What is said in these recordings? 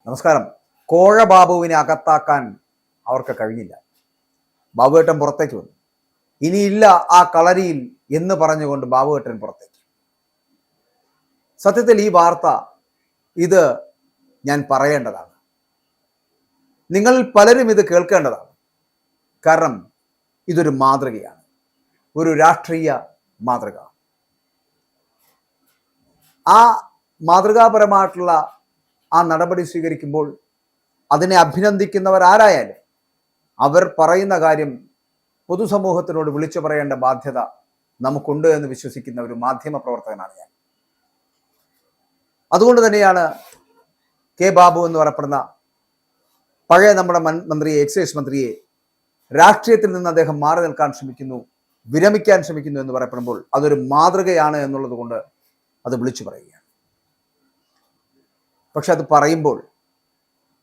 നമസ്കാരം. കോഴ ബാബുവിനെ അകത്താക്കാൻ അവർക്ക് കഴിഞ്ഞില്ല. ബാബുവേട്ടൻ പുറത്തേക്ക് വന്നു. ഇനിയില്ല ആ കളരിയിൽ എന്ന് പറഞ്ഞുകൊണ്ട് ബാബുവേട്ടൻ പുറത്തേക്ക്. സത്യത്തിൽ ഈ വാർത്ത ഇത് ഞാൻ പറയേണ്ടതാണ്. നിങ്ങൾ പലരും ഇത് കേൾക്കേണ്ടതാണ്. കാരണം ഇതൊരു മാതൃകയാണ്, ഒരു രാഷ്ട്രീയ മാതൃക. ആ മാതൃകാപരമായിട്ടുള്ള ആ നടപടി സ്വീകരിക്കുമ്പോൾ അതിനെ അഭിനന്ദിക്കുന്നവർ ആരായാലും അവർ പറയുന്ന കാര്യം പൊതുസമൂഹത്തിനോട് വിളിച്ചു പറയേണ്ട ബാധ്യത നമുക്കുണ്ട് എന്ന് വിശ്വസിക്കുന്ന ഒരു മാധ്യമ പ്രവർത്തകനാണ് ഞാൻ. അതുകൊണ്ട് തന്നെയാണ് കെ ബാബു എന്ന് പറയപ്പെടുന്ന പഴയ നമ്മുടെ മന്ത്രിയെ, എക്സൈസ് മന്ത്രിയെ, രാഷ്ട്രീയത്തിൽ നിന്ന് അദ്ദേഹം മാറി നിൽക്കാൻ ശ്രമിക്കുന്നു, വിരമിക്കാൻ ശ്രമിക്കുന്നു എന്ന് പറയപ്പെടുമ്പോൾ അതൊരു മാതൃകയാണ് എന്നുള്ളത് കൊണ്ട് അത് വിളിച്ചു പറയുകയാണ്. പക്ഷെ അത് പറയുമ്പോൾ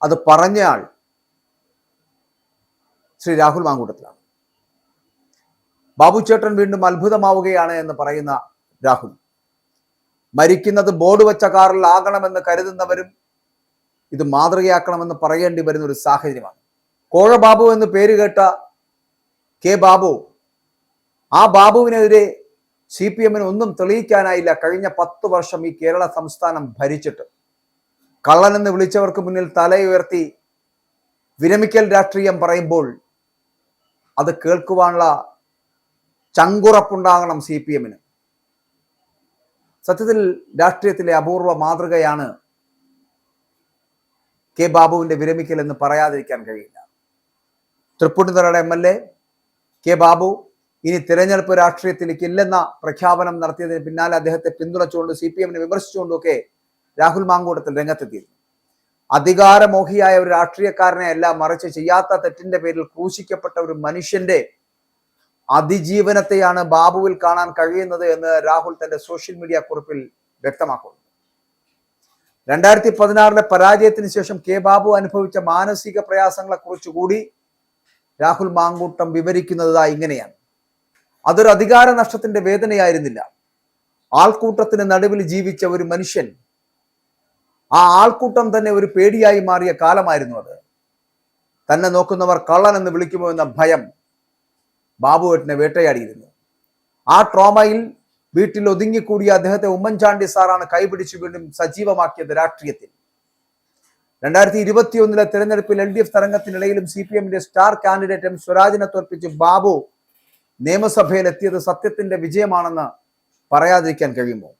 അത് പറഞ്ഞയാൾ ശ്രീ രാഹുൽ മാങ്കൂട്ടത്തിലാണ്. ബാബു ചേട്ടൻ വീണ്ടും അത്ഭുതമാവുകയാണ് എന്ന് പറയുന്ന രാഹുൽ, മരിക്കുന്നത് ബോർഡ് വെച്ച കാറിൽ ആകണമെന്ന് കരുതുന്നവരും ഇത് മാതൃകയാക്കണമെന്ന് പറയേണ്ടി വരുന്ന ഒരു സാഹചര്യമാണ്. കോഴ ബാബു എന്ന് പേര് കേട്ട കെ ബാബു, ആ ബാബുവിനെതിരെ CPM ഒന്നും തെളിയിക്കാനായില്ല. കഴിഞ്ഞ 10 വർഷം ഈ കേരള സംസ്ഥാനം ഭരിച്ചിട്ട് കള്ളനെന്ന് വിളിച്ചവർക്ക് മുന്നിൽ തലയുയർത്തി വിരമിക്കൽ രാഷ്ട്രീയം പറയുമ്പോൾ അത് കേൾക്കുവാനുള്ള ചങ്കുറപ്പുണ്ടാകണം CPM. സത്യത്തിൽ രാഷ്ട്രീയത്തിലെ അപൂർവ മാതൃകയാണ് കെ ബാബുവിന്റെ വിരമിക്കൽ എന്ന് പറയാതിരിക്കാൻ കഴിയില്ല. തൃപ്പൂണിത്തുറയുടെ MLA കെ ബാബു ഇനി തിരഞ്ഞെടുപ്പ് രാഷ്ട്രീയത്തിലേക്ക് ഇല്ലെന്ന പ്രഖ്യാപനം നടത്തിയതിന് പിന്നാലെ അദ്ദേഹത്തെ പിന്തുണച്ചുകൊണ്ട് CPM വിമർശിച്ചുകൊണ്ടൊക്കെ രാഹുൽ മാങ്കൂട്ടത്തിൽ രംഗത്തെത്തിയിരുന്നു. അധികാരമോഹിയായ ഒരു രാഷ്ട്രീയക്കാരനെ അല്ല, മറിച്ച് ചെയ്യാത്ത തെറ്റിന്റെ പേരിൽ ക്രൂശിക്കപ്പെട്ട ഒരു മനുഷ്യന്റെ അതിജീവനത്തെയാണ് ബാബുവിൽ കാണാൻ കഴിയുന്നത് എന്ന് രാഹുൽ തന്റെ സോഷ്യൽ മീഡിയ കുറിപ്പിൽ വ്യക്തമാക്കുന്നു. 2016 പരാജയത്തിന് ശേഷം കെ ബാബു അനുഭവിച്ച മാനസിക പ്രയാസങ്ങളെ കുറിച്ച് കൂടി രാഹുൽ മാങ്കൂട്ടം വിവരിക്കുന്നത് ഇങ്ങനെയാണ്. അതൊരു അധികാര നഷ്ടത്തിന്റെ വേദനയായിരുന്നില്ല. ആൾക്കൂട്ടത്തിന് നടുവിൽ ജീവിച്ച ഒരു മനുഷ്യൻ, ആ ആൾക്കൂട്ടം തന്നെ ഒരു പേടിയായി മാറിയ കാലമായിരുന്നു അത്. തന്നെ നോക്കുന്നവർ കള്ളൻ എന്ന് വിളിക്കുമോ എന്ന ഭയം ബാബുവേട്ടനെ വേട്ടയാടിയിരുന്നു. ആ ട്രോമയിൽ വീട്ടിൽ ഒതുങ്ങിക്കൂടിയ അദ്ദേഹത്തെ ഉമ്മൻചാണ്ടി സാറാണ് കൈപിടിച്ചു വീണ്ടും സജീവമാക്കിയത് രാഷ്ട്രീയത്തിൽ. 2021 തെരഞ്ഞെടുപ്പിൽ LDF തരംഗത്തിനിടയിലും CPM star candidate M സ്വരാജിനെ തോൽപ്പിച്ച് ബാബു നിയമസഭയിൽ എത്തിയത് സത്യത്തിന്റെ വിജയമാണെന്ന് പറയാതിരിക്കാൻ കഴിയുമോ?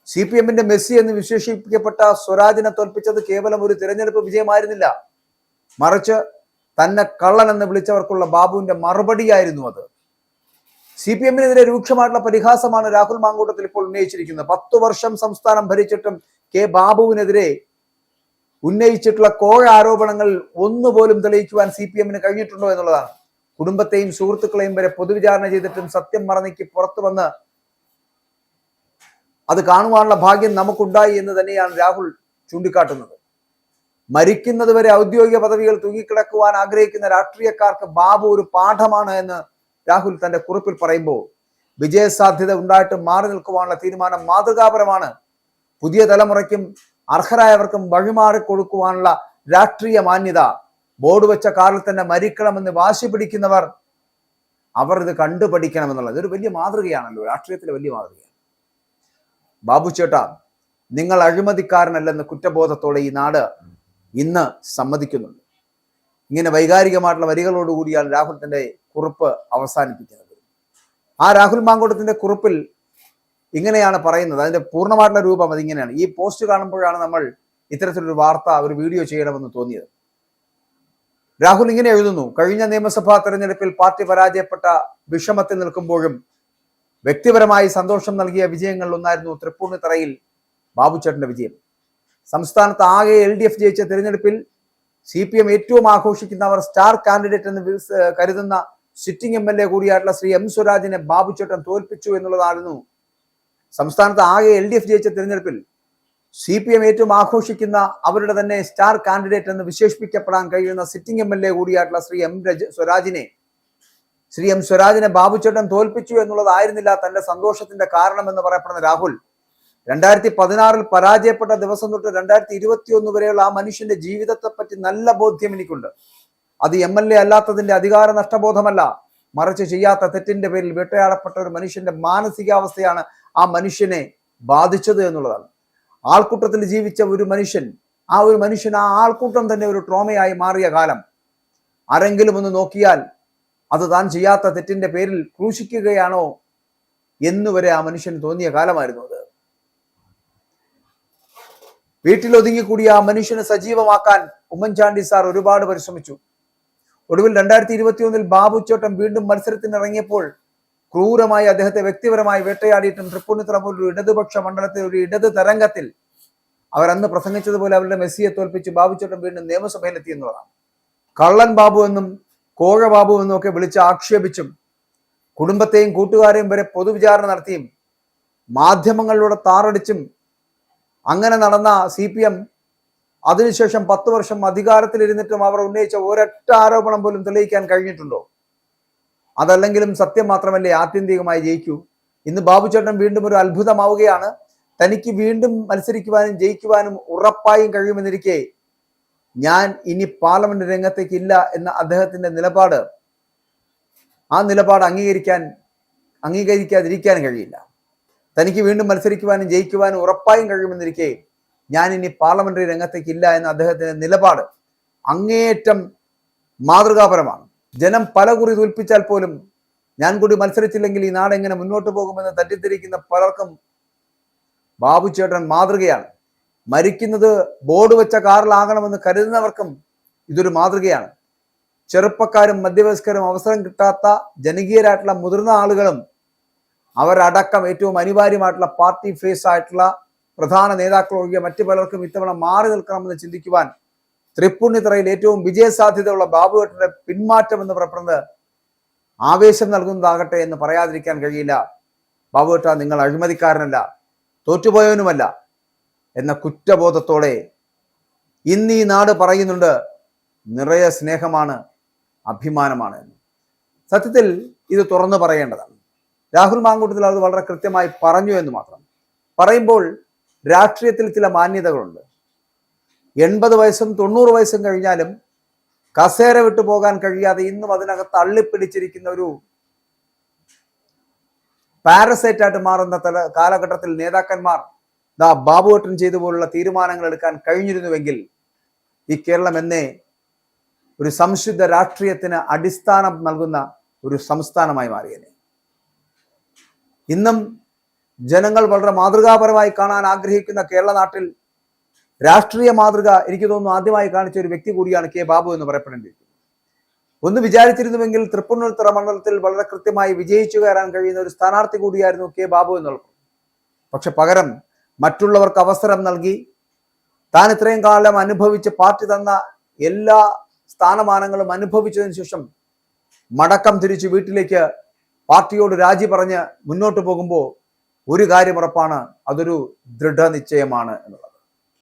CPM മെസ്സി എന്ന് വിശേഷിപ്പിക്കപ്പെട്ട സ്വരാജിനെ തോൽപ്പിച്ചത് കേവലം ഒരു തിരഞ്ഞെടുപ്പ് വിജയമായിരുന്നില്ല, മറിച്ച് തന്നെ കള്ളൻ എന്ന് വിളിച്ചവർക്കുള്ള ബാബുവിന്റെ മറുപടിയായിരുന്നു അത്. CPM രൂക്ഷമായിട്ടുള്ള പരിഹാസമാണ് രാഹുൽ മാങ്കൂട്ടത്തിൽ ഇപ്പോൾ ഉന്നയിച്ചിരിക്കുന്നത്. 10 വർഷം സംസ്ഥാനം ഭരിച്ചിട്ടും കെ ബാബുവിനെതിരെ ഉന്നയിച്ചിട്ടുള്ള കോഴ ആരോപണങ്ങൾ ഒന്നുപോലും തെളിയിക്കുവാൻ CPM കഴിഞ്ഞിട്ടുണ്ടോ എന്നുള്ളതാണ്. കുടുംബത്തെയും സുഹൃത്തുക്കളെയും വരെ പൊതുവിചാരണ ചെയ്തിട്ടും സത്യം മറന്നേക്ക് പുറത്തു വന്ന് അത് കാണുവാനുള്ള ഭാഗ്യം നമുക്കുണ്ടായി എന്ന് തന്നെയാണ് രാഹുൽ ചൂണ്ടിക്കാട്ടുന്നത്. മരിക്കുന്നത് വരെ ഔദ്യോഗിക പദവികൾ തൂങ്ങിക്കിടക്കുവാൻ ആഗ്രഹിക്കുന്ന രാഷ്ട്രീയക്കാർക്ക് ബാബു ഒരു പാഠമാണ് എന്ന് രാഹുൽ തന്റെ കുറിപ്പിൽ പറയുമ്പോൾ വിജയസാധ്യത ഉണ്ടായിട്ട് മാറി നിൽക്കുവാനുള്ള തീരുമാനം മാതൃകാപരമാണ്. പുതിയ തലമുറയ്ക്കും അർഹരായവർക്കും വഴിമാറി കൊടുക്കുവാനുള്ള രാഷ്ട്രീയ മാന്യത, ബോർഡ് വെച്ച കാറിൽ തന്നെ മരിക്കണമെന്ന് വാശി പിടിക്കുന്നവർ അവർ ഇത് കണ്ടുപഠിക്കണമെന്നുള്ളത് ഇതൊരു വലിയ മാതൃകയാണല്ലോ, രാഷ്ട്രീയത്തിലെ വലിയ മാതൃകയാണ്. ബാബു ചേട്ടാ, നിങ്ങൾ അഴിമതിക്കാരനല്ലെന്ന് കുറ്റബോധത്തോടെ ഈ നാട് ഇന്ന് സമ്മതിക്കുന്നുണ്ട്. ഇങ്ങനെ വൈകാരികമായിട്ടുള്ള വരികളോടുകൂടിയാണ് രാഹുൽ തന്റെ കുറിപ്പ് അവസാനിപ്പിക്കുന്നത്. ആ രാഹുൽ മാങ്കൂട്ടത്തിന്റെ കുറിപ്പിൽ ഇങ്ങനെയാണ് പറയുന്നത്. അതിന്റെ പൂർണ്ണമായിട്ടുള്ള രൂപം അതിങ്ങനെയാണ്. ഈ പോസ്റ്റ് കാണുമ്പോഴാണ് നമ്മൾ ഇത്തരത്തിലൊരു വാർത്ത, ഒരു വീഡിയോ ചെയ്യണമെന്ന് തോന്നിയത്. രാഹുൽ ഇങ്ങനെ എഴുതുന്നു: കഴിഞ്ഞ നിയമസഭാ തെരഞ്ഞെടുപ്പിൽ പാർട്ടി പരാജയപ്പെട്ട വിഷമത്തിൽ നിൽക്കുമ്പോഴും വ്യക്തിപരമായി സന്തോഷം നൽകിയ വിജയങ്ങളിൽ ഒന്നായിരുന്നു തൃപ്പൂണിത്തുറയിൽ ബാബുചേട്ടന്റെ വിജയം. സംസ്ഥാനത്ത് ആകെ LDF ജയിച്ച തിരഞ്ഞെടുപ്പിൽ CPM ഏറ്റവും ആഘോഷിക്കുന്നവർ സ്റ്റാർ കാൻഡിഡേറ്റ് എന്ന് കരുതുന്ന സിറ്റിംഗ് MLA കൂടിയായിട്ടുള്ള ശ്രീ M സ്വരാജിനെ ബാബുചേട്ടൻ തോൽപ്പിച്ചു എന്നുള്ളതായിരുന്നു. സംസ്ഥാനത്ത് ആകെ LDF ജയിച്ച തിരഞ്ഞെടുപ്പിൽ CPM ഏറ്റവും ആഘോഷിക്കുന്ന അവരുടെ തന്നെ സ്റ്റാർ കാൻഡിഡേറ്റ് എന്ന് വിശേഷിപ്പിക്കപ്പെടാൻ കഴിയുന്ന സിറ്റിംഗ് MLA കൂടിയായിട്ടുള്ള ശ്രീ M സ്വരാജിനെ ബാബുചേട്ടൻ തോൽപ്പിച്ചു എന്നുള്ളതായിരുന്നില്ല തന്റെ സന്തോഷത്തിന്റെ കാരണം എന്ന് പറയപ്പെടുന്ന രാഹുൽ. 2016 പരാജയപ്പെട്ട ദിവസം തൊട്ട് 2021 വരെയുള്ള ആ മനുഷ്യന്റെ ജീവിതത്തെ പറ്റി നല്ല ബോധ്യം എനിക്കുണ്ട്. അത് MLA അല്ലാത്തതിന്റെ അധികാര നഷ്ടബോധമല്ല, മറിച്ച് ചെയ്യാത്ത തെറ്റിന്റെ പേരിൽ വേട്ടയാടപ്പെട്ട ഒരു മനുഷ്യന്റെ മാനസികാവസ്ഥയാണ് ആ മനുഷ്യനെ ബാധിച്ചത് എന്നുള്ളതാണ്. ആൾക്കൂട്ടത്തിൽ ജീവിച്ച ഒരു മനുഷ്യൻ, ആ ആൾക്കൂട്ടം തന്നെ ഒരു ട്രോമയായി മാറിയ കാലം. ആരെങ്കിലും ഒന്ന് നോക്കിയാൽ അത് താൻ ചെയ്യാത്ത തെറ്റിന്റെ പേരിൽ ക്രൂശിക്കുകയാണോ എന്നുവരെ ആ മനുഷ്യന് തോന്നിയ കാലമായിരുന്നു അത്. വീട്ടിലൊതുങ്ങിക്കൂടിയ ആ മനുഷ്യനെ സജീവമാക്കാൻ ഉമ്മൻചാണ്ടി സാർ ഒരുപാട് പരിശ്രമിച്ചു. ഒടുവിൽ 2021 ബാബുച്ചേട്ടൻ വീണ്ടും മത്സരത്തിനിറങ്ങിയപ്പോൾ ക്രൂരമായി അദ്ദേഹത്തെ വ്യക്തിപരമായി വേട്ടയാടിയിട്ടും തൃപ്പൂണിത്തുറ പോലൊരു ഇടതുപക്ഷ മണ്ഡലത്തിൽ ഒരു ഇടത് തരംഗത്തിൽ അവർ അന്ന് പ്രസംഗിച്ചതുപോലെ അവരുടെ മെസ്സിയെ തോൽപ്പിച്ച് ബാബുച്ചേട്ടൻ വീണ്ടും നിയമസഭയിലെത്തി എന്നുള്ളതാണ്. കള്ളൻ ബാബു എന്നും കോഴ ബാബു എന്നും ഒക്കെ വിളിച്ച് ആക്ഷേപിച്ചും കുടുംബത്തെയും കൂട്ടുകാരെയും വരെ പൊതുവിചാരണ നടത്തിയും മാധ്യമങ്ങളിലൂടെ താറടിച്ചും അങ്ങനെ നടന്ന CPM അതിനുശേഷം 10 വർഷം അധികാരത്തിലിരുന്നിട്ടും അവർ ഉന്നയിച്ച ഒരൊറ്റ ആരോപണം പോലും തെളിയിക്കാൻ കഴിഞ്ഞിട്ടുണ്ടോ? അതല്ലെങ്കിലും സത്യം മാത്രമല്ലേ ആത്യന്തികമായി ജയിക്കൂ. ഇന്ന് ബാബുച്ചേട്ടൻ വീണ്ടും ഒരു അത്ഭുതമാവുകയാണ്. തനിക്ക് വീണ്ടും മത്സരിക്കുവാനും ജയിക്കുവാനും ഉറപ്പായും കഴിയുമെന്നിരിക്കെ ഞാൻ ഇനി പാർലമെന്റ് രംഗത്തേക്ക് ഇല്ല എന്ന അദ്ദേഹത്തിന്റെ നിലപാട്, ആ നിലപാട് അംഗീകരിക്കാതിരിക്കാൻ കഴിയില്ല. തനിക്ക് വീണ്ടും മത്സരിക്കുവാനും ജയിക്കുവാനും ഉറപ്പായും കഴിയുമെന്നിരിക്കെ ഞാൻ ഇനി പാർലമെന്ററി രംഗത്തേക്ക് ഇല്ല എന്ന അദ്ദേഹത്തിന്റെ നിലപാട് അങ്ങേയറ്റം മാതൃകാപരമാണ്. ജനം പല കുറി തോൽപ്പിച്ചാൽ പോലും ഞാൻ കൂടി മത്സരിച്ചില്ലെങ്കിൽ ഈ നാട് എങ്ങനെ മുന്നോട്ട് പോകുമെന്ന് തെറ്റിദ്ധരിക്കുന്ന പലർക്കും ബാബുച്ചേട്ടൻ മാതൃകയാണ്. മരിക്കുന്നത് ബോർഡ് വെച്ച കാറിലാകണമെന്ന് കരുതുന്നവർക്കും ഇതൊരു മാതൃകയാണ്. ചെറുപ്പക്കാരും മധ്യവയസ്കരും അവസരം കിട്ടാത്ത ജനകീയരായിട്ടുള്ള മുതിർന്ന ആളുകളും അവരടക്കം ഏറ്റവും അനിവാര്യമായിട്ടുള്ള പാർട്ടി ഫേസ് ആയിട്ടുള്ള പ്രധാന നേതാക്കൾ ഒഴികെ മറ്റു പലർക്കും ഇത്തവണ മാറി നിൽക്കണമെന്ന് ചിന്തിക്കുവാൻ തൃപ്പൂണിത്തുറയിൽ ഏറ്റവും വിജയസാധ്യതയുള്ള ബാബുവേട്ടന്റെ പിന്മാറ്റം എന്ന് പറയുന്നത് ആവേശം നൽകുന്നതാകട്ടെ എന്ന് പറയാതിരിക്കാൻ കഴിയില്ല. ബാബുവേട്ട, നിങ്ങൾ അഴിമതിക്കാരനല്ല, തോറ്റുപോയവനുമല്ല എന്ന കുറ്റബോധത്തോടെ ഇന്ന് ഈ നാട് പറയുന്നുണ്ട് നിറയെ സ്നേഹമാണ്, അഭിമാനമാണ് എന്ന്. സത്യത്തിൽ ഇത് തുറന്നു പറയേണ്ടതാണ്. രാഹുൽ മാങ്കൂട്ടത്തിൽ അത് വളരെ കൃത്യമായി പറഞ്ഞു എന്ന് മാത്രം. പറയുമ്പോൾ രാഷ്ട്രീയത്തിൽ ചില മാന്യതകളുണ്ട്. 80 വയസ്സും 90 വയസ്സും കഴിഞ്ഞാലും കസേര വിട്ടു പോകാൻ കഴിയാതെ ഇന്നും അതിനകത്ത് അള്ളിപ്പിടിച്ചിരിക്കുന്ന ഒരു പാരസൈറ്റ് ആയിട്ട് മാറുന്ന കാലഘട്ടത്തിൽ നേതാക്കന്മാർ ബാബുവേട്ടൻ ചെയ്തു പോലുള്ള തീരുമാനങ്ങൾ എടുക്കാൻ കഴിഞ്ഞിരുന്നുവെങ്കിൽ ഈ കേരളം എന്നേ ഒരു സംശുദ്ധ രാഷ്ട്രീയത്തിന് അടിസ്ഥാനം നൽകുന്ന ഒരു സംസ്ഥാനമായി മാറിയേനെ. ഇന്നും ജനങ്ങൾ വളരെ മാതൃകാപരമായി കാണാൻ ആഗ്രഹിക്കുന്ന കേരള നാട്ടിൽ രാഷ്ട്രീയ മാതൃക എനിക്ക് തോന്നുന്നു ആദ്യമായി കാണിച്ച ഒരു വ്യക്തി കൂടിയാണ് കെ ബാബു എന്ന് പറയപ്പെടേണ്ടിയിരിക്കുന്നത്. ഒന്ന് വിചാരിച്ചിരുന്നുവെങ്കിൽ തൃപ്പൂണിത്തുറ മണ്ഡലത്തിൽ വളരെ കൃത്യമായി വിജയിച്ചു കയറാൻ കഴിയുന്ന ഒരു സ്ഥാനാർത്ഥി കൂടിയായിരുന്നു കെ ബാബു എന്നുള്ളത്. പക്ഷെ പകരം മറ്റുള്ളവർക്ക് അവസരം നൽകി താൻ ഇത്രയും കാലം അനുഭവിച്ച് പാർട്ടി തന്ന എല്ലാ സ്ഥാനമാനങ്ങളും അനുഭവിച്ചതിന് ശേഷം മടക്കം തിരിച്ച് വീട്ടിലേക്ക് പാർട്ടിയോട് രാജി പറഞ്ഞ് മുന്നോട്ട് പോകുമ്പോൾ ഒരു കാര്യം ഉറപ്പാണ്, അതൊരു ദൃഢനിശ്ചയമാണ് എന്നുള്ളത്.